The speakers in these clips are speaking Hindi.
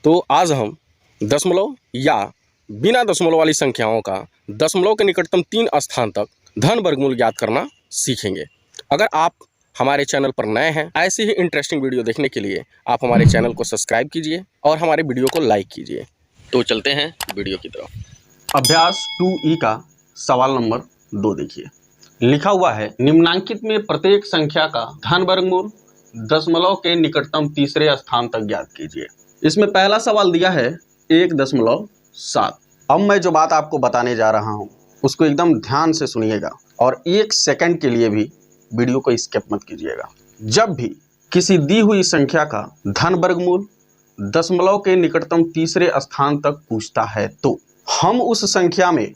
तो आज हम दशमलव या बिना दशमलव वाली संख्याओं का दशमलव के निकटतम 3 स्थान तक धन वर्गमूल ज्ञात करना सीखेंगे। अगर आप हमारे चैनल पर नए हैं, ऐसी ही इंटरेस्टिंग वीडियो देखने के लिए आप हमारे चैनल को सब्सक्राइब कीजिए और हमारे वीडियो को लाइक कीजिए। तो चलते हैं वीडियो की तरफ। अभ्यास 2E का सवाल नंबर 2 देखिए, लिखा हुआ है निम्नांकित में प्रत्येक संख्या का धन वर्गमूल दशमलव के निकटतम तीसरे स्थान तक ज्ञात कीजिए। इसमें पहला सवाल दिया है 1.7। अब मैं जो बात आपको बताने जा रहा हूं उसको एकदम ध्यान से सुनिएगा और 1 सेकंड के लिए भी वीडियो को स्किप मत कीजिएगा। जब भी किसी दी हुई संख्या का धन वर्गमूल दशमलव के निकटतम तीसरे स्थान तक पूछता है तो हम उस संख्या में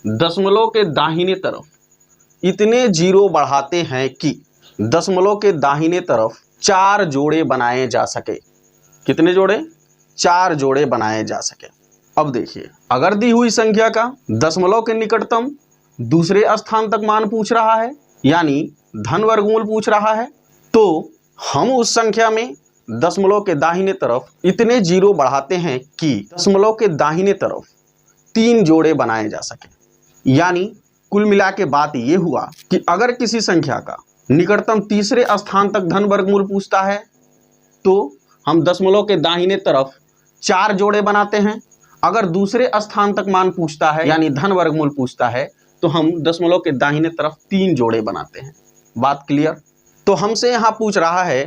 दशमलव के दाहिने तरफ इतने जीरो बढ़ाते हैं कि दशमलव के दाहिने तरफ 4 जोड़े बनाए जा सके। कितने जोड़े? 4 जोड़े बनाए जा सके। अब देखिए, अगर दी हुई संख्या का दशमलव के निकटतम दूसरे स्थान तक मान पूछ रहा है, यानी धन वर्गमूल पूछ रहा है, तो हम उस संख्या में दशमलव के दाहिने तरफ इतने जीरो बढ़ाते हैं कि दशमलव के दाहिने तरफ 3 जोड़े बनाए जा सके। यानी कुल मिला के बात यह हुआ कि अगर किसी संख्या का निकटतम तीसरे स्थान तक धन वर्गमूल पूछता है तो हम दशमलव के दाहिने तरफ 4 जोड़े बनाते हैं। अगर दूसरे स्थान तक मान पूछता है यानी धन वर्गमूल पूछता है तो हम दशमलव के दाहिने तरफ 3 जोड़े बनाते हैं। बात क्लियर? तो हमसे यहाँ पूछ रहा है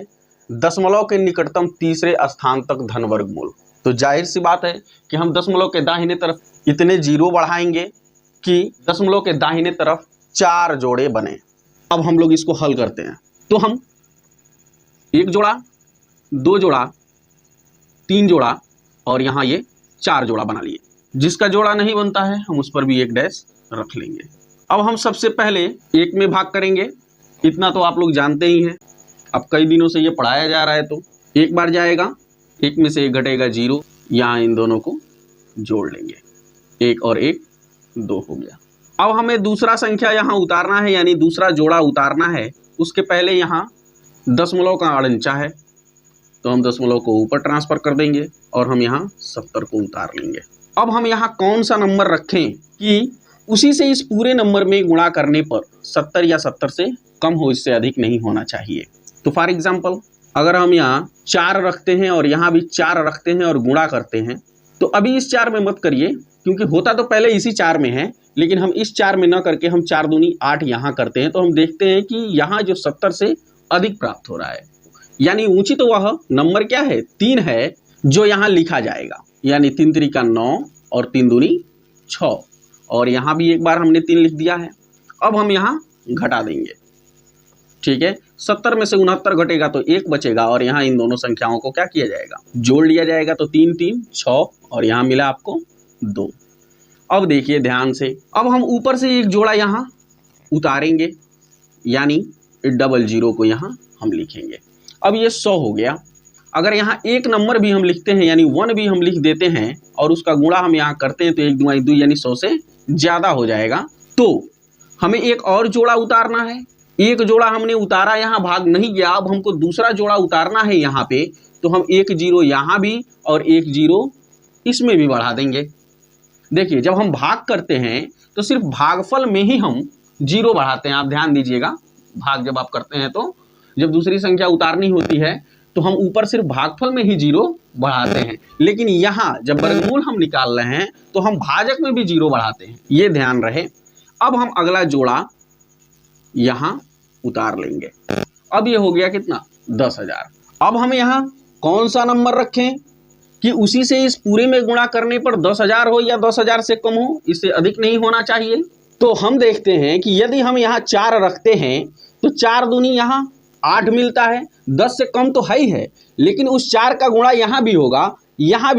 दशमलव के निकटतम तीसरे स्थान तक धन वर्गमूल, तो जाहिर सी बात है कि हम दशमलव के दाहिने तरफ इतने जीरो बढ़ाएंगे कि दशमलव के दाहिने तरफ 4 जोड़े बने। अब हम लोग इसको हल करते हैं तो हम 1 जोड़ा, 2 जोड़ा, 3 जोड़ा और यहाँ ये 4 जोड़ा बना लिए। जिसका जोड़ा नहीं बनता है हम उस पर भी 1 डैश रख लेंगे। अब हम सबसे पहले 1 में भाग करेंगे। इतना तो आप लोग जानते ही हैं, अब कई दिनों से ये पढ़ाया जा रहा है। तो 1 बार जाएगा, 1 में से 1 घटेगा 0, यहाँ इन दोनों को जोड़ लेंगे। 1 और 1 2 हो गया। अब हमें दूसरा संख्या यहाँ उतारना है, यानी दूसरा जोड़ा उतारना है। उसके पहले यहाँ दशमलव का अड़ंचा है तो हम दशमलव को ऊपर ट्रांसफर कर देंगे और हम यहाँ 70 को उतार लेंगे। अब हम यहाँ कौन सा नंबर रखें कि उसी से इस पूरे नंबर में गुणा करने पर 70 या 70 से कम हो, इससे अधिक नहीं होना चाहिए। तो फॉर एग्जाम्पल अगर हम यहाँ 4 रखते हैं और यहाँ भी 4 रखते हैं और गुणा करते हैं तो अभी इस 4 में मत करिए, क्योंकि होता तो पहले इसी 4 में है, लेकिन हम इस 4 में न करके हम 4 दूनी 8 यहाँ करते हैं तो हम देखते हैं कि यहाँ जो 70 से अधिक प्राप्त हो रहा है। यानी उचित तो वह नंबर क्या है? 3 है जो यहाँ लिखा जाएगा। यानी 3 त्रिका 9 और 3 दूनी 6 और यहाँ भी एक बार हमने 3 लिख दिया है। अब हम यहाँ घटा देंगे, ठीक है। 70 में से 69 घटेगा तो 1 बचेगा और यहाँ इन दोनों संख्याओं को क्या किया जाएगा? जोड़ लिया जाएगा। तो 3 3 6 और यहाँ मिला आपको 2। अब देखिए ध्यान से, अब हम ऊपर से एक जोड़ा यहाँ उतारेंगे, यानी 00 को यहाँ हम लिखेंगे। अब ये 100 हो गया। अगर यहाँ एक नंबर भी हम लिखते हैं यानी 1 भी हम लिख देते हैं और उसका गुणा हम यहाँ करते हैं तो 1 2 2 यानी 100 से ज़्यादा हो जाएगा। तो हमें एक और जोड़ा उतारना है। एक जोड़ा हमने उतारा, यहाँ भाग नहीं गया। अब हमको दूसरा जोड़ा उतारना है यहाँ पे, तो हम 1 0 यहाँ भी और 1 0 इसमें भी बढ़ा देंगे। देखिए जब हम भाग करते हैं तो सिर्फ भागफल में ही हम 0 बढ़ाते हैं। आप ध्यान दीजिएगा, भाग जब आप करते हैं तो जब दूसरी संख्या उतारनी होती है तो हम ऊपर सिर्फ भागफल में ही 0 बढ़ाते हैं, लेकिन यहाँ जब वर्गमूल हम निकाल रहे हैं तो हम भाजक में भी 0 बढ़ाते हैं, ये ध्यान रहे। अब हम अगला जोड़ा यहाँ उतार लेंगे। अब ये हो गया कितना? 10,000। अब हम यहाँ कौन सा नंबर रखें कि उसी से इस पूरे में गुणा करने पर 10,000 हो या 10,000 से कम हो, इससे अधिक नहीं होना चाहिए। तो हम देखते हैं कि यदि हम यहाँ 4 रखते हैं तो 4 दूनी यहाँ 8 मिलता है। 10 से कम तो है ही है, लेकिन उस 4 का गुणा यहाँ भी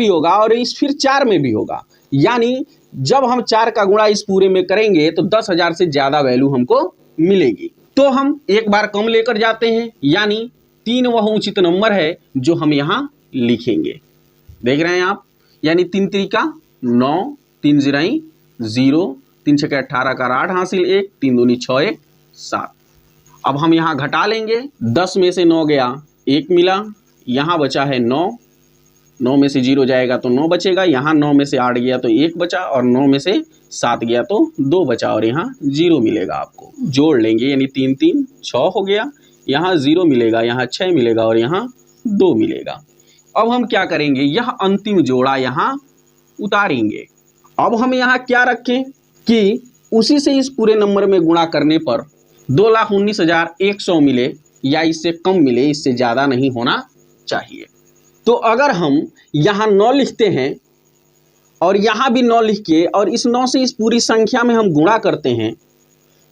होगा और इस फिर 4 में भी होगा। यानी जब हम 4 का गुणा इस पूरे में करेंगे तो 10,000 से ज़्यादा वैल्यू हमको मिलेगी। तो हम एक बार कम लेकर जाते हैं, यानी 3 वह उचित नंबर है जो हम यहाँ लिखेंगे। देख रहे हैं आप, यानी 3 त्रिका 9, 3 0 0, 3 6 18 का 8 हासिल 1, 3 दूनी 6 1 7। अब हम यहाँ घटा लेंगे। 10 में से 9 गया, 1 मिला, यहाँ बचा है 9, 9 में से 0 जाएगा तो 9 बचेगा, यहाँ 9 में से 8 गया तो 1 बचा, और 9 में से 7 गया तो 2 बचा, और यहाँ 0 मिलेगा। आपको जोड़ लेंगे यानी 3 3 6 हो गया, यहाँ 0 मिलेगा, यहाँ 6 मिलेगा, और यहाँ 2 मिलेगा। अब हम क्या करेंगे, यह अंतिम जोड़ा यहाँ उतारेंगे। अब हम यहाँ क्या रखें कि उसी से इस पूरे नंबर में गुणा करने पर 2,19,100 मिले या इससे कम मिले, इससे ज़्यादा नहीं होना चाहिए। तो अगर हम यहाँ 9 लिखते हैं और यहाँ भी 9 लिख के और इस 9 से इस पूरी संख्या में हम गुणा करते हैं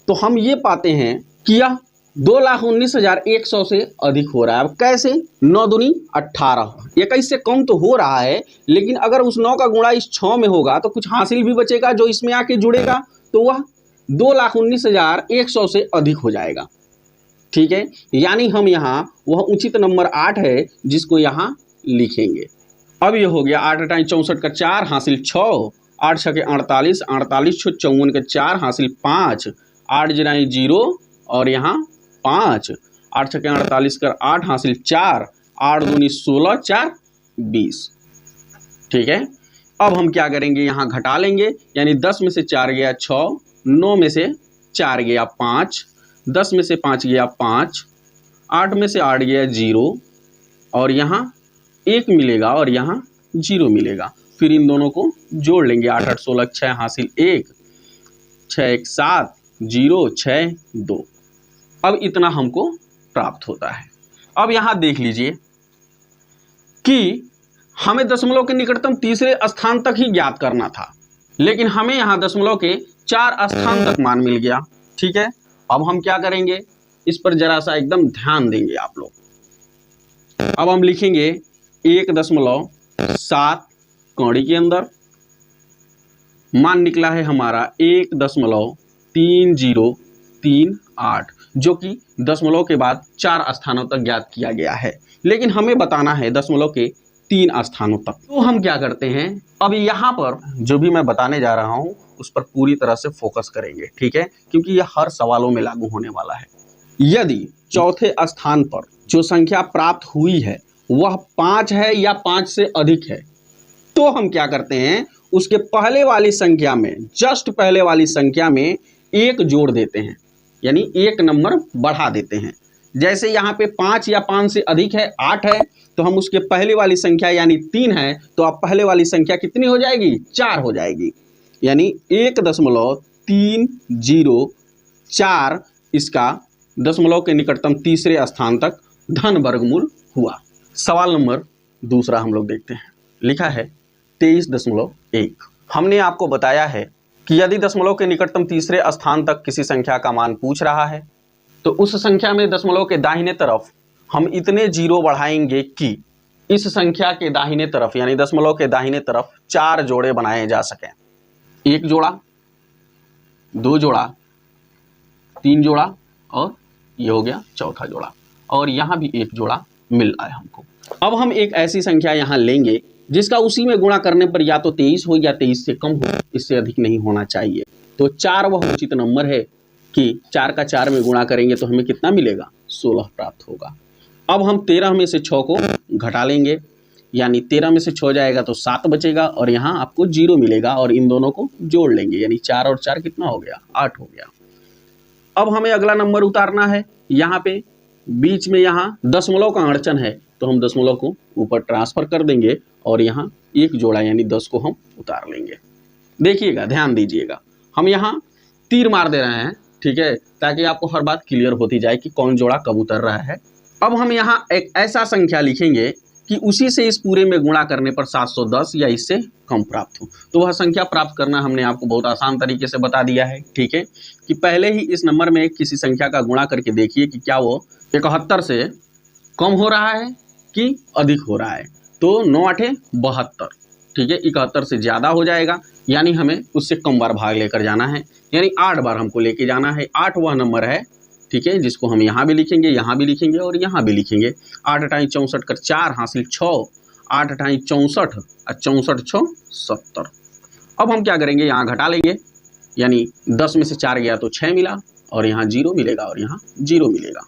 तो हम ये पाते हैं कि यह 2,19,100 से अधिक हो रहा है। अब कैसे? 9 दूनी 18, 21 से कम तो हो रहा है, लेकिन अगर उस 9 का गुणा इस 6 में होगा तो कुछ हासिल भी बचेगा जो इसमें आके जुड़ेगा, तो वह 2,19,100 से अधिक हो जाएगा। ठीक है, यानी हम यहाँ वह उचित नंबर 8 है जिसको यहाँ लिखेंगे। अब ये हो गया 8 टाइम 64 का 4 हासिल 6, 8 6 के 48, 48 6 54 का 4 हासिल 5, 8 जनाई 0 और यहाँ 5, 8 6 के 48 कर 8 हासिल 4, 8 दूनी 16 4 20। ठीक है, अब हम क्या करेंगे, यहाँ घटा लेंगे, यानी 10 में से 4 गया 6, 9 में से 4 गया 5, 10 में से 5 गया 5, 8 में से 8 गया 0, और यहाँ 1 मिलेगा और यहाँ 0 मिलेगा। फिर इन दोनों को जोड़ लेंगे, 8 8 16 6 हासिल 1, 6 1 7 0 6 2। अब इतना हमको प्राप्त होता है। अब यहाँ देख लीजिए कि हमें दशमलव के निकटतम तीसरे स्थान तक ही ज्ञात करना था, लेकिन हमें यहाँ दशमलव के 4 स्थान तक मान मिल गया। ठीक है, अब हम क्या करेंगे, इस पर जरा सा एकदम ध्यान देंगे आप लोग। अब हम लिखेंगे 1.7 कौड़ी के अंदर मान निकला है हमारा 1.3038, जो कि दशमलव के बाद 4 स्थानों तक ज्ञात किया गया है, लेकिन हमें बताना है दशमलव के 3 स्थानों तक। तो हम क्या करते हैं, अब यहाँ पर जो भी मैं बताने जा रहा हूँ उस पर पूरी तरह से फोकस करेंगे। ठीक है, क्योंकि यह हर सवालों में लागू होने वाला है। यदि चौथे स्थान पर जो संख्या प्राप्त हुई है वह 5 है या 5 से अधिक है, तो हम क्या करते हैं, उसके पहले वाली संख्या में, जस्ट पहले वाली संख्या में 1 जोड़ देते हैं, यानी 1 नंबर बढ़ा देते हैं। जैसे यहाँ पे 5 या 5 से अधिक है, 8 है, तो हम उसके पहले वाली संख्या यानी 3 है, तो अब पहले वाली संख्या कितनी हो जाएगी, 4 हो जाएगी, यानी 1.304 इसका दशमलव के निकटतम तीसरे स्थान तक धन वर्गमूल हुआ। सवाल नंबर दूसरा हम लोग देखते हैं। लिखा है 23.1। हमने आपको बताया है कि यदि दशमलव के निकटतम तीसरे स्थान तक किसी संख्या का मान पूछ रहा है तो उस संख्या में दशमलव के दाहिने तरफ हम इतने 0 बढ़ाएंगे कि इस संख्या के दाहिने तरफ यानी दशमलव के दाहिने तरफ 4 जोड़े बनाए जा सकें। 1 जोड़ा, 2 जोड़ा, 3 जोड़ा, और ये हो गया चौथा जोड़ा, और यहाँ भी 1 जोड़ा मिल रहा है हमको। अब हम एक ऐसी संख्या यहाँ लेंगे जिसका उसी में गुणा करने पर या तो 23 हो या 23 से कम हो, इससे अधिक नहीं होना चाहिए। तो 4 वह उचित नंबर है कि 4 का 4 में गुणा करेंगे तो हमें कितना मिलेगा, 16 प्राप्त होगा। अब हम 13 में से 6 को घटा लेंगे, यानी 13 में से 6 जाएगा तो 7 बचेगा, और यहाँ आपको 0 मिलेगा, और इन दोनों को जोड़ लेंगे, यानी 4 और 4 कितना हो गया, 8 हो गया। अब हमें अगला नंबर उतारना है। यहाँ पे बीच में यहाँ दशमलव का अड़चन है, तो हम दशमलव को ऊपर ट्रांसफर कर देंगे और यहाँ 1 जोड़ा यानी 10 को हम उतार लेंगे। देखिएगा, ध्यान दीजिएगा, हम यहाँ तीर मार दे रहे हैं, ठीक है, ताकि आपको हर बात क्लियर होती जाए कि कौन जोड़ा कब उतर रहा है। अब हम यहाँ एक ऐसा संख्या लिखेंगे कि उसी से इस पूरे में गुणा करने पर 710 या इससे कम प्राप्त हो। तो वह संख्या प्राप्त करना हमने आपको बहुत आसान तरीके से बता दिया है। ठीक है, कि पहले ही इस नंबर में किसी संख्या का गुणा करके देखिए कि क्या वो 71 से कम हो रहा है कि अधिक हो रहा है। तो 9 8 72, ठीक है, 71 से ज़्यादा हो जाएगा, यानी हमें उससे कम बार भाग लेकर जाना है, यानी 8 बार हमको लेके जाना है। 8 वह नंबर है, ठीक है, जिसको हम यहाँ भी लिखेंगे, यहाँ भी लिखेंगे और यहाँ भी लिखेंगे। 8 टाइम 64 कर 4 हासिल 6, 8 टाइम 64 और 64 6 70। अब हम क्या करेंगे, यहाँ घटा लेंगे, यानी 10 में से 4 गया तो 6 मिला, और यहाँ 0 मिलेगा और यहाँ 0 मिलेगा।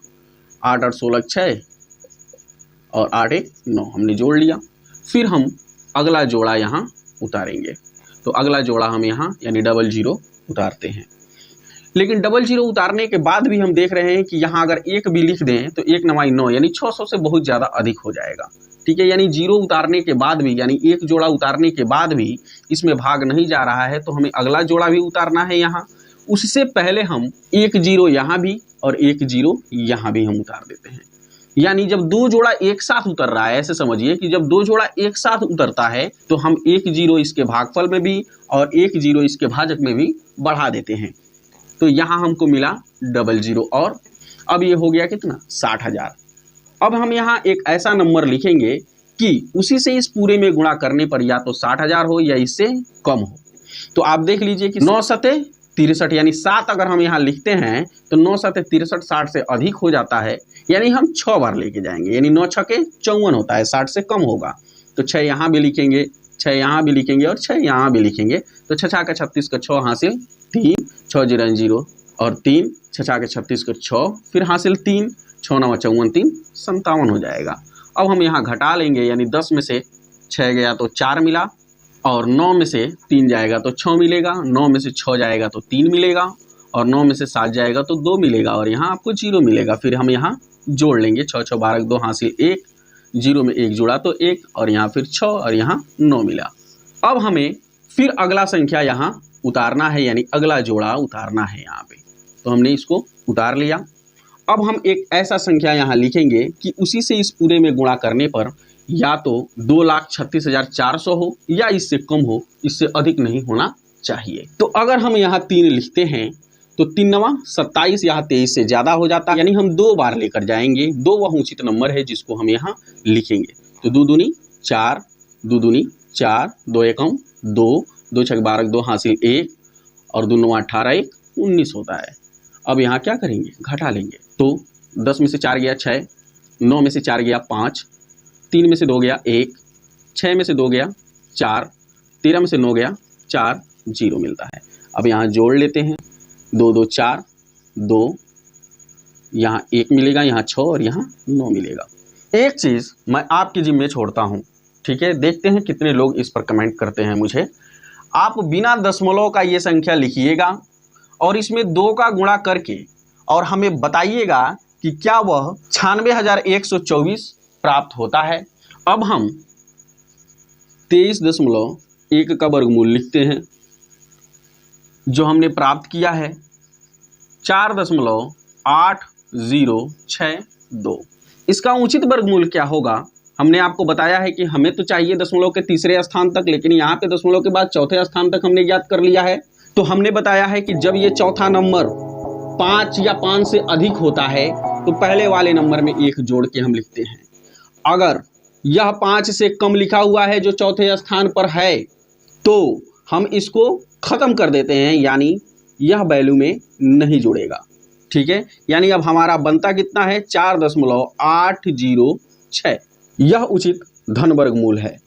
8 8 16 6 और 8 1 9 हमने जोड़ लिया। फिर हम अगला जोड़ा यहाँ उतारेंगे। तो अगला जोड़ा हम यहाँ यानी डबल जीरो उतारते हैं। लेकिन डबल जीरो उतारने के बाद भी हम देख रहे हैं कि यहाँ अगर एक भी लिख दें तो 1 9 9 यानी 600 से बहुत ज़्यादा अधिक हो जाएगा। ठीक है, यानी जीरो उतारने के बाद भी यानी एक जोड़ा उतारने के बाद भी इसमें भाग नहीं जा रहा है, तो हमें अगला जोड़ा भी उतारना है यहाँ। उससे पहले हम एक जीरो यहाँ भी और एक जीरो यहाँ भी हम उतार देते हैं। यानी जब दो जोड़ा एक साथ उतर रहा है, ऐसे समझिए कि जब दो जोड़ा एक साथ उतरता है तो हम एक जीरो इसके भागफल में भी और एक जीरो इसके भाजक में भी बढ़ा देते हैं। तो यहाँ हमको मिला डबल जीरो और अब ये हो गया कितना 60,000। अब हम यहाँ एक ऐसा नंबर लिखेंगे कि उसी से इस पूरे में गुणा करने पर या तो 60,000 हो या इससे कम हो। तो आप देख लीजिए कि 9 सते 63 यानी 7 अगर हम यहाँ लिखते हैं तो 9 सते 63 60 से अधिक हो जाता है, यानी हम 6 बार लेके जाएंगे, यानी 9 छके 54 होता है, 60 से कम होगा। तो 6 यहाँ भी लिखेंगे, 6 यहाँ भी लिखेंगे और 6 यहाँ भी लिखेंगे। तो 6 छाके 36 का 6 हासिल 3, 6 जीरो 0 और 3, 6 छाके 36 का 6 फिर हासिल 3, 6 9 54 3 57 हो जाएगा। अब हम यहाँ घटा लेंगे, यानी 10 में से 6 गया तो 4 मिला और 9 में से 3 जाएगा तो 6 मिलेगा, 9 में से 6 जाएगा तो 3 मिलेगा और 9 में से 7 जाएगा तो 2 मिलेगा और यहाँ आपको 0 मिलेगा। फिर हम यहाँ जोड़ लेंगे, 6 6 12 2 हासिल 1, 0 में 1 जुड़ा तो 1 और यहाँ फिर 6 और यहाँ 9 मिला। अब हमें फिर अगला संख्या यहाँ उतारना है, यानी अगला जोड़ा उतारना है यहाँ पे। तो हमने इसको उतार लिया। अब हम एक ऐसा संख्या यहाँ लिखेंगे कि उसी से इस पूरे में गुणा करने पर या तो 2,36,400 हो या इससे कम हो, इससे अधिक नहीं होना चाहिए। तो अगर हम यहाँ 3 लिखते हैं तो 3 9 27 यहाँ 23 से ज़्यादा हो जाता है, यानी हम 2 बार लेकर जाएंगे। 2 वह उचित नंबर है जिसको हम यहाँ लिखेंगे। तो 2 दूनी 4, 2 दूनी 4, 2 एकम 2, 2 छक 12 2 हासिल 1 और 2 9 18 1 19 होता है। अब यहाँ क्या करेंगे, घटा लेंगे। तो 10 में से 4 गया 6, 9 में से 4 गया 5, 3 में से 2 गया 1, 6 में से 2 गया 4, 13 में से 9 गया 4, 0 मिलता है। अब यहाँ जोड़ लेते हैं, 2 2 4 2, यहाँ 1 मिलेगा, यहाँ 6 और यहाँ 9 मिलेगा। एक चीज़ मैं आपके जिम्मे छोड़ता हूँ, ठीक है, देखते हैं कितने लोग इस पर कमेंट करते हैं मुझे। आप बिना दशमलव का ये संख्या लिखिएगा और इसमें 2 का गुणा करके और हमें बताइएगा कि क्या वह 96,124 प्राप्त होता है। अब हम 23.1 का वर्गमूल लिखते हैं, जो हमने प्राप्त किया है 4.8062। इसका उचित वर्गमूल क्या होगा, हमने आपको बताया है कि हमें तो चाहिए दशमलव के तीसरे स्थान तक, लेकिन यहाँ पे दशमलव के बाद चौथे स्थान तक हमने ज्ञात कर लिया है। तो हमने बताया है कि जब ये चौथा नंबर 5 या 5 से अधिक होता है तो पहले वाले नंबर में 1 जोड़ के हम लिखते हैं। अगर यह 5 से कम लिखा हुआ है जो चौथे स्थान पर है तो हम इसको ख़त्म कर देते हैं, यानी यह वैल्यू में नहीं जुड़ेगा। ठीक है, यानी अब हमारा बनता कितना है 4.806। यह उचित धन वर्गमूल है।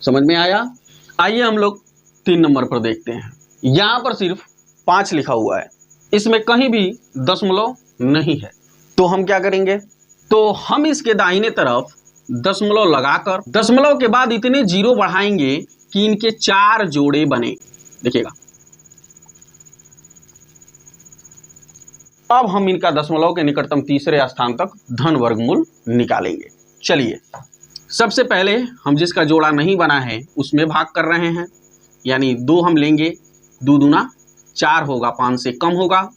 समझ में आया? आइए हम लोग 3 नंबर पर देखते हैं। यहाँ पर सिर्फ 5 लिखा हुआ है, इसमें कहीं भी दशमलव नहीं है। तो हम क्या करेंगे, तो हम इसके दाहिने तरफ दशमलव लगाकर दशमलव के बाद इतने जीरो बढ़ाएंगे कि इनके 4 जोड़े बने। देखिएगा, अब हम इनका दशमलव के निकटतम तीसरे स्थान तक धन वर्गमूल निकालेंगे। चलिए, सबसे पहले हम जिसका जोड़ा नहीं बना है उसमें भाग कर रहे हैं, यानी 2 हम लेंगे, 2 दूना 4 होगा, 5 से कम होगा।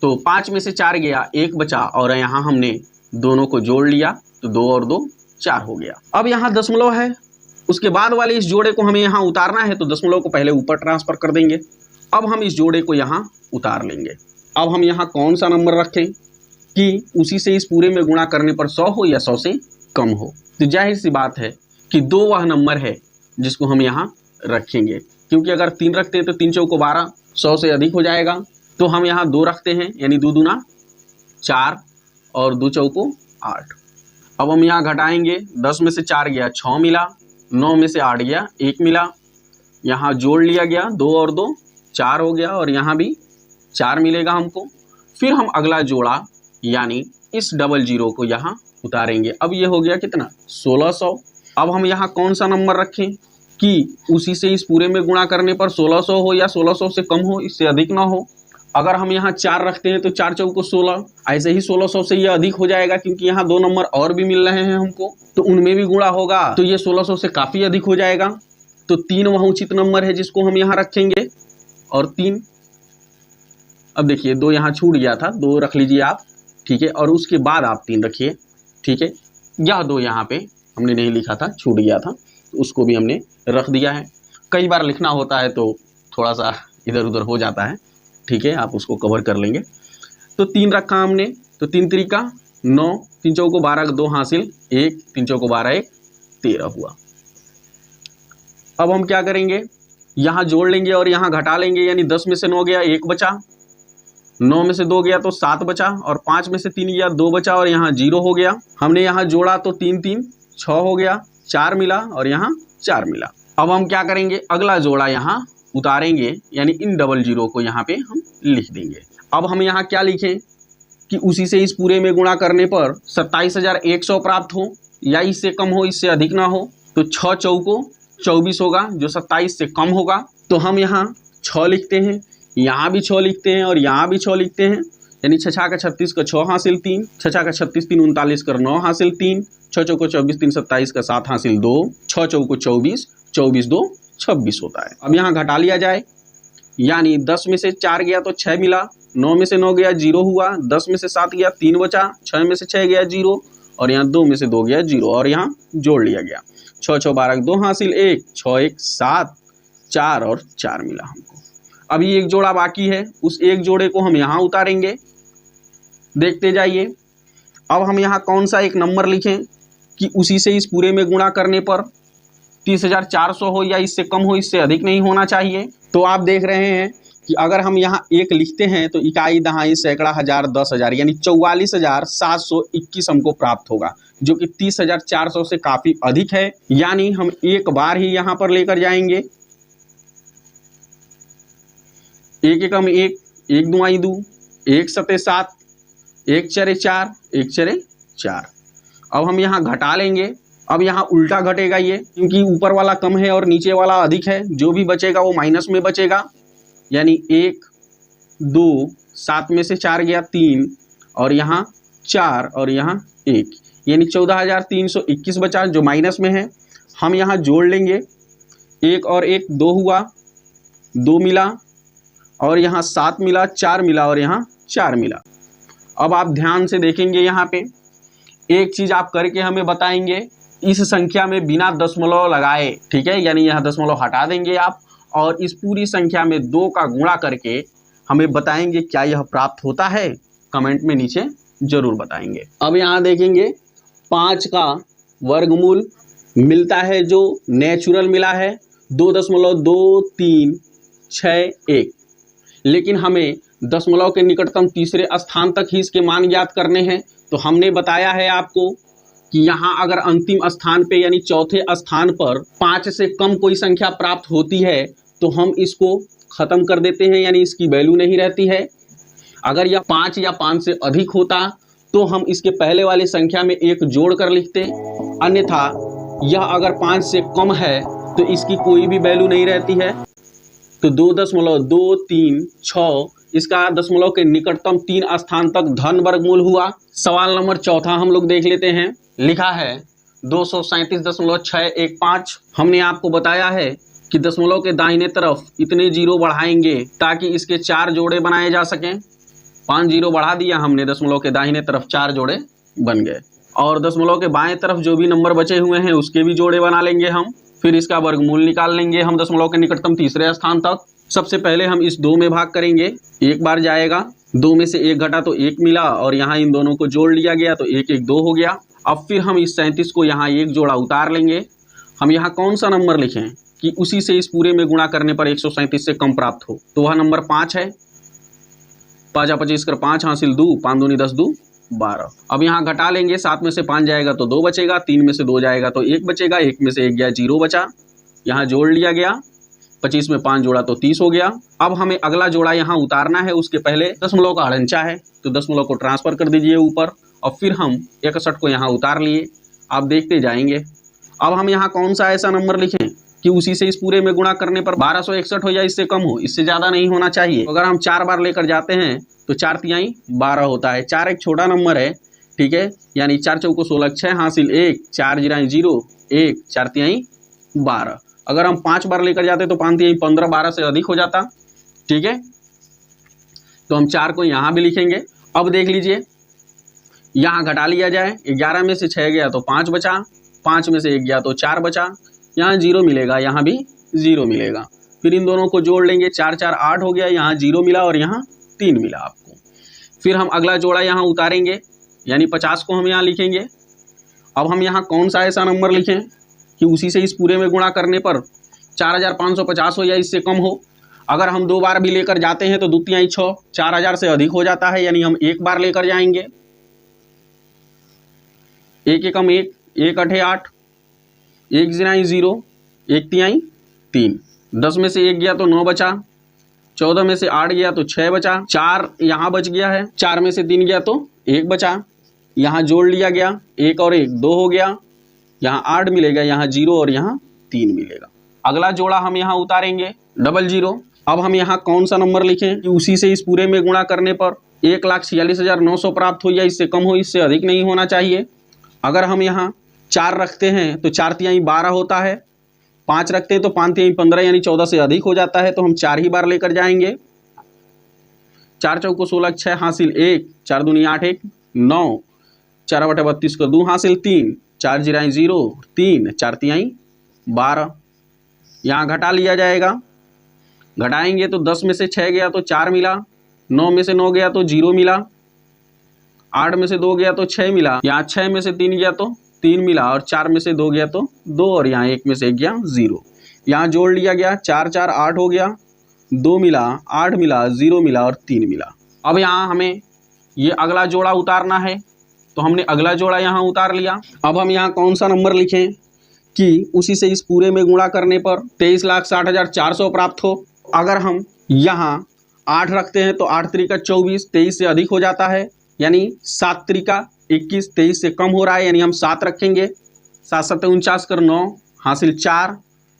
तो 5 में से 4 गया, 1 बचा और यहाँ हमने दोनों को जोड़ लिया तो 2 और 2 4 हो गया। अब यहाँ दशमलव है, उसके बाद वाले इस जोड़े को हमें यहाँ उतारना है, तो दशमलव को पहले ऊपर ट्रांसफर कर देंगे। अब हम इस जोड़े को यहाँ उतार लेंगे। अब हम यहाँ कौन सा नंबर रखें कि उसी से इस पूरे में गुणा करने पर 100 हो या 100 से कम हो। तो जाहिर सी बात है कि 2 वह नंबर है जिसको हम यहाँ रखेंगे, क्योंकि अगर 3 रखते हैं तो 3 चौको 12, 100 से अधिक हो जाएगा। तो हम यहाँ 2 रखते हैं, यानी 2 दूना 4 और 2 चौको 8। अब हम यहाँ घटाएंगे, 10 में से 4 गया 6 मिला, 9 में से 8 गया 1 मिला, यहाँ जोड़ लिया गया, 2 और 2 4 हो गया और यहाँ भी 4 मिलेगा हमको। फिर हम अगला जोड़ा यानी इस डबल जीरो को यहाँ उतारेंगे। अब ये हो गया कितना 1600। अब हम यहाँ कौन सा नंबर रखें कि उसी से इस पूरे में गुणा करने पर 1600 हो या 1600 से कम हो, इससे अधिक ना हो। अगर हम यहाँ 4 रखते हैं तो 4 चौको 16, ऐसे ही 1600 से ये अधिक हो जाएगा क्योंकि यहाँ 2 नंबर और भी मिल रहे हैं हमको, तो उनमें भी गुणा होगा तो ये 1600 से काफ़ी अधिक हो जाएगा। तो 3 वहाँ उचित नंबर है जिसको हम यहाँ रखेंगे और 3। अब देखिए 2 यहाँ छूट गया था, 2 रख लीजिए आप, ठीक है, और उसके बाद आप 3 रखिए, ठीक है। यह 2 यहाँ पे हमने नहीं लिखा था, छूट गया था, तो उसको भी हमने रख दिया है। कई बार लिखना होता है तो थोड़ा सा इधर उधर हो जाता है, ठीक है, आप उसको कवर कर लेंगे। तो 3 रखा हमने, तो 3 त्रिका 9, 3 चौको 12, 2 हासिल 1, 3 चौको 12, 1 13 हुआ। अब हम क्या करेंगे, यहाँ जोड़ लेंगे और यहाँ घटा लेंगे, यानी 10 में से 9 गया 1 बचा, 9 में से 2 गया तो 7 बचा, और 5 में से 3 गया 2 बचा, और यहाँ 0 हो गया। हमने यहाँ जोड़ा तो 3 3 6 हो गया, 4 मिला और यहाँ 4 मिला। अब हम क्या करेंगे, अगला जोड़ा यहाँ उतारेंगे, यानी इन डबल जीरो को यहाँ पे हम लिख देंगे। अब हम यहाँ क्या लिखें कि उसी से इस पूरे में गुणा करने पर 27,100 प्राप्त हो या इससे कम हो, इससे अधिक ना हो। तो 6 चौको 24 होगा, जो 27 से कम होगा। तो हम यहाँ 6 लिखते हैं, यहाँ भी 6 लिखते हैं और यहाँ भी 6 लिखते हैं, यानी 6 का 36 का 6 हासिल 3, 6 का 36 3 39 कर 9 हासिल 3, 6 चौको 24 3 27 का 7 हासिल 2, 6 चौको 24, 24 2 26 होता है। अब यहाँ घटा लिया जाए, यानी 10 में से 4 गया तो 6 मिला, 9 में से 9 गया 0 हुआ, 10 में से 7 गया 3 बचा, 6 में से 6 गया 0, और यहाँ 2 में से 2 गया 0, और यहाँ जोड़ लिया गया। 6 6 12 2 हासिल 1, 6 1 7 4 और 4 मिला हमको। अभी एक जोड़ा बाकी है, उस एक जोड़े को हम यहाँ उतारेंगे, देखते जाइए। अब हम यहाँ कौन सा एक नंबर लिखें कि उसी से इस पूरे में गुणा करने पर 30,400 हो या इससे कम हो, इससे अधिक नहीं होना चाहिए। तो आप देख रहे हैं कि अगर हम यहाँ 1 लिखते हैं तो इकाई, दहाई, सैकड़ा, हजार, 10,000 यानी 44,721 हमको प्राप्त होगा, जो कि 30,400 से काफ़ी अधिक है। यानी हम एक बार ही यहाँ पर लेकर जाएंगे, 1 एकम 1, 1 दुआई 2, 1 सते 7, 1 चरे 4, 1 चरे 4। अब हम यहाँ घटा लेंगे, अब यहाँ उल्टा घटेगा ये, क्योंकि ऊपर वाला कम है और नीचे वाला अधिक है, जो भी बचेगा वो माइनस में बचेगा, यानी 1 2 7 में से 4 गया 3, और यहाँ 4 और यहाँ 1, यानी 14,321 बचा, जो माइनस में है। हम यहाँ जोड़ लेंगे, 1 और 1 2 हुआ, 2 मिला, और यहाँ 7 मिला, 4 मिला और यहाँ 4 मिला। अब आप ध्यान से देखेंगे, यहाँ पे एक चीज़ आप करके हमें बताएंगे, इस संख्या में बिना दशमलव लगाए, ठीक है, यानी यहाँ दशमलव हटा देंगे आप, और इस पूरी संख्या में 2 का गुणा करके हमें बताएंगे क्या यह प्राप्त होता है। कमेंट में नीचे जरूर बताएंगे। अब यहाँ देखेंगे 5 का वर्गमूल मिलता है, जो नेचुरल मिला है 2.2361, लेकिन हमें दशमलव के निकटतम तीसरे स्थान तक ही इसके मान ज्ञात करने हैं। तो हमने बताया है आपको कि यहाँ अगर अंतिम स्थान पे यानी चौथे स्थान पर 5 से कम कोई संख्या प्राप्त होती है तो हम इसको ख़त्म कर देते हैं, यानी इसकी वैल्यू नहीं रहती है। अगर यह 5 या 5 से अधिक होता तो हम इसके पहले वाली संख्या में 1 जोड़ कर लिखते, अन्यथा यह अगर 5 से कम है तो इसकी कोई भी वैल्यू नहीं रहती है। तो 2.236 इसका दशमलव के निकटतम 3 स्थान तक धन वर्गमूल हुआ। सवाल नंबर 4 हम लोग देख लेते हैं। लिखा है 237.615। हमने आपको बताया है कि दशमलव के दाहिने तरफ इतने जीरो बढ़ाएंगे ताकि इसके 4 जोड़े बनाए जा सकें। 5 जीरो बढ़ा दिया हमने, दशमलव के दाहिने तरफ 4 जोड़े बन गए, और दशमलव के बाएं तरफ जो भी नंबर बचे हुए हैं उसके भी जोड़े बना लेंगे हम। फिर इसका वर्गमूल निकाल लेंगे हम दशमलव के निकटतम तीसरे स्थान तक। सबसे पहले हम इस 2 में भाग करेंगे, एक बार जाएगा, 2 में से 1 घटा तो 1 मिला, और यहाँ इन दोनों को जोड़ लिया गया तो 1 1 2 हो गया। अब फिर हम इस 37 को यहाँ 1 जोड़ा उतार लेंगे। हम यहाँ कौन सा नंबर लिखें कि उसी से इस पूरे में गुणा करने पर 137 से कम प्राप्त हो, तो वह नंबर 5 है। 5 25 कर 5 हासिल 2, 5 दूनी 10 2 12। अब यहाँ घटा लेंगे, 7 में से 5 जाएगा तो 2 बचेगा, 3 में से 2 जाएगा तो 1 बचेगा, 1 में से 1 गया 0 बचा, यहाँ जोड़ लिया गया, 25 में 5 जोड़ा तो 30 हो गया। अब हमें अगला जोड़ा यहाँ उतारना है, उसके पहले दशमलव का अड़ंचा है तो दशमलव को ट्रांसफर कर दीजिए ऊपर, और फिर हम 61 को यहाँ उतार लिए। आप देखते जाएंगे। अब हम यहाँ कौन सा ऐसा नंबर लिखें कि उसी से इस पूरे में गुणा करने पर 1261 हो या इससे कम हो, इससे ज़्यादा नहीं होना चाहिए। अगर हम 4 बार लेकर जाते हैं तो 4 तिहाई 12 होता है। 4 एक छोटा नंबर है, ठीक है, यानी 4 चौको 16, 6 हासिल 1, 4 जीराएं 0, 1, 4 तिहाई 12। अगर हम 5 बार लेकर जाते तो 5 तिहाई 15, 12 से अधिक हो जाता, ठीक है। तो हम 4 को यहाँ भी लिखेंगे। अब देख लीजिए, यहाँ घटा लिया जाए, 11 में से 6 गया तो 5 बचा, 5 में से 1 गया तो 4 बचा, यहाँ 0 मिलेगा, यहाँ भी 0 मिलेगा। फिर इन दोनों को जोड़ लेंगे, 4 4 8 हो गया, यहाँ 0 मिला और यहाँ 3 मिला आपको। फिर हम अगला जोड़ा यहाँ उतारेंगे, यानी 50 को हम यहाँ लिखेंगे। अब हम यहाँ कौन सा ऐसा नंबर लिखें कि उसी से इस पूरे में गुणा करने पर 4550 हो या इससे कम हो। अगर हम 2 बार भी लेकर जाते हैं तो 2 तिहाई 6, 4000 से अधिक हो जाता है, यानी हम 1 बार लेकर जाएंगे। 1 एकम 1, 1 अठे 8, 1 जीराई 0, 1 तिहाई 3, 10 में से 1 गया तो 9 बचा, 14 में से 8 गया तो 6 बचा, 4 यहाँ बच गया है, 4 में से 3 गया तो 1 बचा, यहाँ जोड़ लिया गया, 1 और 1 2 हो गया, यहाँ 8 मिलेगा, यहाँ 0 और यहाँ 3 मिलेगा। अगला जोड़ा हम यहाँ उतारेंगे, 00। अब हम यहाँ कौन सा नंबर लिखें कि उसी से इस पूरे में गुणा करने पर 1,46,900 प्राप्त हो या इससे कम हो, इससे अधिक नहीं होना चाहिए। अगर हम यहाँ 4 रखते हैं तो 4 तिहाई 12 होता है, 5 रखते हैं तो 5 तिहाई 15 यानी 14 से अधिक हो जाता है, तो हम 4 ही बार लेकर जाएंगे। 4 चौको 16, 6 हासिल 1, 4 दूनी 8, 1 9, 4 बटे 32 को 2 हासिल 3, 4 जीराएं 0, 3, 4 तिहाई 12। यहाँ घटा लिया जाएगा, घटाएंगे तो 10 में से 6 गया तो 4 मिला, 9 में से 9 गया तो 0 मिला, 8 में से 2 गया तो 6 मिला, यहाँ 6 में से 3 गया तो 3 मिला और 4 में से 2 गया तो 2 और यहाँ 1 में से 1 गया 0। यहाँ जोड़ लिया गया, 4 4 8 हो गया, 2 मिला, 8 मिला, 0 मिला और 3 मिला। अब यहाँ हमें ये अगला जोड़ा उतारना है, तो हमने अगला जोड़ा यहाँ उतार लिया। अब हम यहाँ कौन सा नंबर लिखें कि उसी से इस पूरे में गुणा करने पर 23,60,400 प्राप्त हो। अगर हम यहाँ 8 रखते हैं तो 8 त्रिका 24, 23 से अधिक हो जाता है, यानी 7 त्रिका 21, 23 से कम हो रहा है, यानी हम 7 रखेंगे। 7 7 49 कर 9 हासिल 4,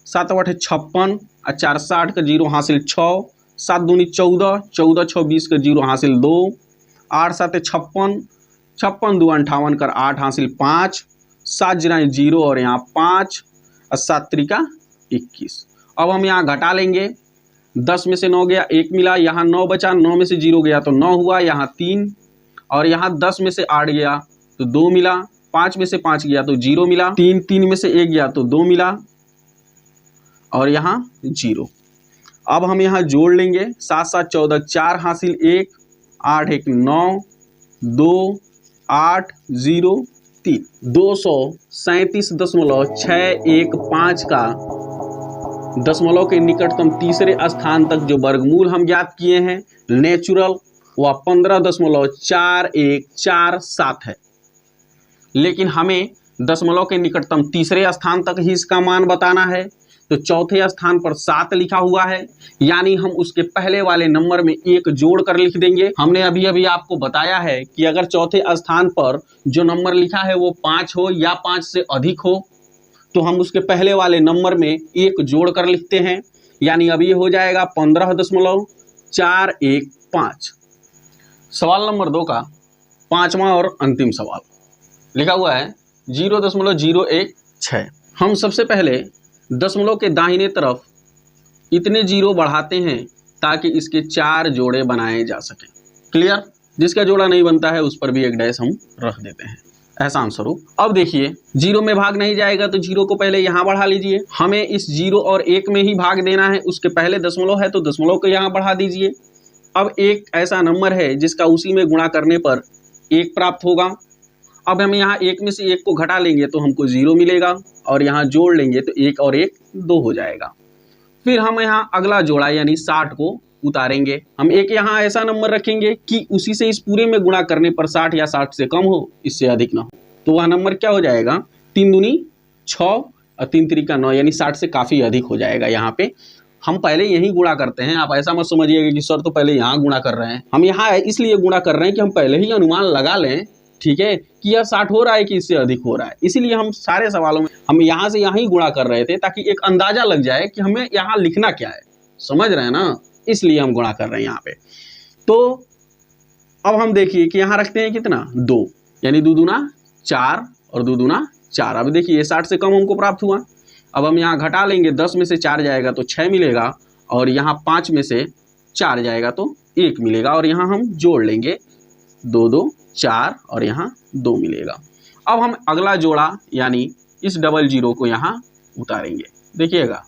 7 8 56 और 4 60 का 0 हासिल 6, 7 दूनी 14, 14 6 20 का 0 हासिल 2, 8 7 56, 56 2 58 कर 8 हासिल 5, 7 जीराएं 0 और यहाँ 5 और 7 त्रिका 21। अब हम यहाँ घटा लेंगे, 10 में से 9 गया 1 मिला, यहाँ 9 बचा, 9 में से 0 गया तो 9 हुआ, यहाँ 3 और यहाँ 10 में से 8 गया तो 2 मिला, 5 में से 5 गया तो 0 मिला, 3 में से 1 गया तो 2 मिला और यहाँ 0। अब हम यहाँ जोड़ लेंगे, 7 7 14, 4 हासिल 1, 8 1 9, 2 8 0 3, 237.615 का दशमलव के निकटतम तीसरे स्थान तक जो वर्गमूल हम ज्ञात किए हैं नेचुरल, वह 15.4147 है। लेकिन हमें दशमलव के निकटतम तीसरे स्थान तक ही इसका मान बताना है, तो चौथे स्थान पर 7 लिखा हुआ है, यानी हम उसके पहले वाले नंबर में 1 जोड़ कर लिख देंगे। हमने अभी अभी आपको बताया है कि अगर चौथे स्थान पर जो नंबर लिखा है वो 5 हो या 5 से अधिक हो, तो हम उसके पहले वाले नंबर में 1 जोड़ कर लिखते हैं, यानी अब ये हो जाएगा 15.415। सवाल नंबर 2 का 5वां और अंतिम सवाल लिखा हुआ है 0.016। हम सबसे पहले दशमलव के दाहिने तरफ इतने 0 बढ़ाते हैं ताकि इसके 4 जोड़े बनाए जा सके। क्लियर? जिसका जोड़ा नहीं बनता है उस पर भी एक डैश हम रख देते हैं एहसान स्वरूप। अब देखिए 0 में भाग नहीं जाएगा तो 0 को पहले यहाँ बढ़ा लीजिए। हमें इस 0 और 1 में ही भाग देना है, उसके पहले दशमलव है तो दशमलव को यहाँ बढ़ा दीजिए। अब एक ऐसा नंबर है जिसका उसी में गुणा करने पर 1 प्राप्त होगा। अब हम यहाँ 1 में से 1 को घटा लेंगे तो हमको 0 मिलेगा और यहाँ जोड़ लेंगे तो 1 और 1 2 हो जाएगा। फिर हम यहाँ अगला जोड़ा यानी 60 को उतारेंगे। हम एक यहाँ ऐसा नंबर रखेंगे कि उसी से इस पूरे में गुणा करने पर 60 या 60 से कम हो, इससे अधिक ना हो। तो वह नंबर क्या हो जाएगा 3 दूनी 6 और 3 त्रिका 9, यानी 60 से काफ़ी अधिक हो जाएगा। यहाँ पे हम पहले यही गुणा करते हैं, आप ऐसा मत समझिएगा कि सर तो पहले यहाँ गुणा कर रहे हैं। हम यहाँ इसलिए गुणा कर रहे हैं कि हम पहले ही अनुमान लगा लें ठीक है, कि यह 60 हो रहा है कि इससे अधिक हो रहा है। इसीलिए हम सारे सवालों में हम यहाँ से यहाँ ही गुणा कर रहे थे ताकि एक अंदाजा लग जाए कि हमें यहाँ लिखना क्या है। समझ रहे हैं ना, इसलिए हम गुणा कर रहे हैं यहाँ पे। तो अब हम देखिए कि यहाँ रखते हैं कितना 2, यानी 2 दूना 4 और 2 दूना 4। अब देखिए 60 से कम हमको प्राप्त हुआ। अब हम यहाँ घटा लेंगे, 10 में से 4 जाएगा तो 6 मिलेगा, और यहाँ 5 में से 4 जाएगा तो 1 मिलेगा, और यहाँ हम जोड़ लेंगे 2 2 4 और यहाँ 2 मिलेगा। अब हम अगला जोड़ा यानी इस डबल जीरो को यहाँ उतारेंगे। देखिएगा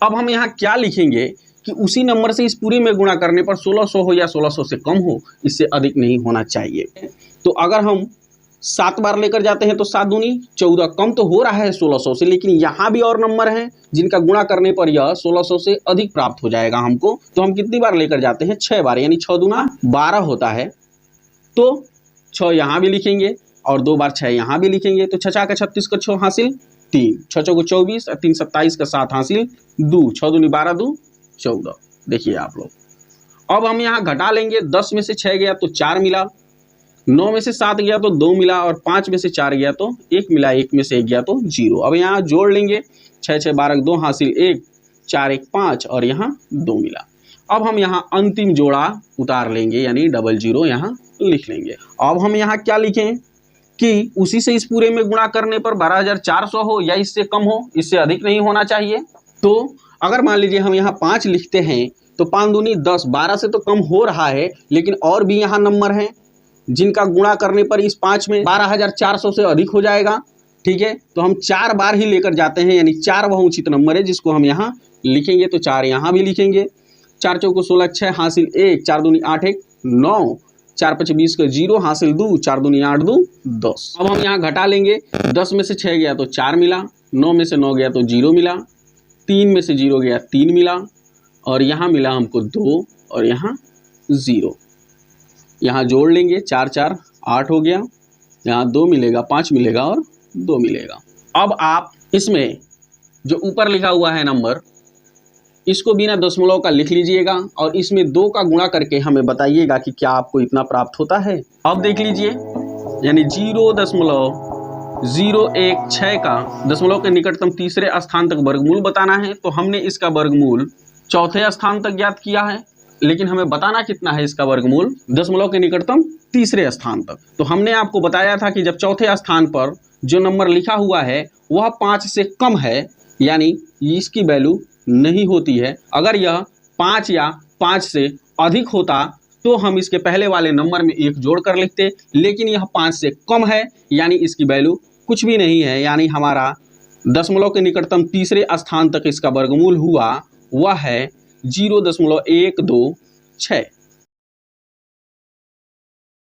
अब हम यहाँ क्या लिखेंगे कि उसी नंबर से इस पूरे में गुणा करने पर 1600 हो या 1600 से कम हो, इससे अधिक नहीं होना चाहिए। तो अगर हम 7 बार लेकर जाते हैं तो 7 दूनी 14, कम तो हो रहा है 1600 से, लेकिन यहाँ भी और नंबर हैं जिनका गुणा करने पर यह 1600 से अधिक प्राप्त हो जाएगा हमको। तो हम कितनी बार लेकर जाते हैं 6 बार, यानी 6 दूना 12 होता है। तो 6 यहाँ भी लिखेंगे और 2 बार 6 यहाँ भी लिखेंगे। तो 6 का 36 का 6 हासिल 3, 6 को 24 और 3 27 का 7 हासिल 2, 6 दूनी 12 2 14। देखिए आप लोग अब हम यहाँ घटा लेंगे, 10 में से 6 गया तो 4 मिला, 9 में से 7 गया तो 2 मिला, और 5 में से 4 गया तो 1 मिला, 1 में से 1 गया तो 0। अब यहाँ जोड़ लेंगे, 6 6 12 2 हासिल 1, 4 1 5 और यहाँ 2 मिला। अब हम यहाँ अंतिम जोड़ा उतार लेंगे, यानी डबल जीरो यहाँ लिख लेंगे। अब हम यहाँ क्या लिखें कि उसी से इस पूरे में गुणा करने पर 12400 हो या इससे कम हो, इससे अधिक नहीं होना चाहिए। तो अगर मान लीजिए हम यहाँ 5 लिखते हैं तो 5 दूनी 10, 12 से तो कम हो रहा है, लेकिन और भी यहाँ नंबर हैं जिनका गुणा करने पर इस 5 में 12400 से अधिक हो जाएगा। ठीक है, तो हम 4 बार ही लेकर जाते हैं, यानी 4 वह उचित नंबर है जिसको हम यहाँ लिखेंगे। तो 4 यहाँ भी लिखेंगे, 4 चौको 16 6 हासिल 1, 4 दूनी 8 1 9, 4 5 20 का 0 हासिल 2, 4 दूनी 8 2 10। अब हम यहाँ घटा लेंगे, 10 में से 6 गया तो 4 मिला, 9 में से 9 गया तो 0 मिला, 3 में से 0 गया 3 मिला, और यहाँ मिला हमको 2 और यहाँ 0। यहाँ जोड़ लेंगे, 4 4 8 हो गया, यहाँ 2 मिलेगा, 5 मिलेगा और 2 मिलेगा। अब आप इसमें जो ऊपर लिखा हुआ है नंबर, इसको बिना दशमलव का लिख लीजिएगा और इसमें 2 का गुणा करके हमें बताइएगा कि क्या आपको इतना प्राप्त होता है। अब देख लीजिए, यानी 0.016 का दशमलव के निकटतम तीसरे स्थान तक वर्गमूल बताना है। तो हमने इसका वर्गमूल चौथे स्थान तक ज्ञात किया है, लेकिन हमें बताना कितना है इसका वर्गमूल दशमलव के निकटतम तीसरे स्थान तक। तो हमने आपको बताया था कि जब चौथे स्थान पर जो नंबर लिखा हुआ है वह 5 से कम है, यानी इसकी वैल्यू नहीं होती है। अगर यह 5 या 5 से अधिक होता तो हम इसके पहले वाले नंबर में 1 जोड़ कर लिखते, लेकिन यह 5 से कम है, यानी इसकी वैल्यू कुछ भी नहीं है। यानी हमारा दशमलव के निकटतम तीसरे स्थान तक इसका वर्गमूल हुआ वह है 0.126।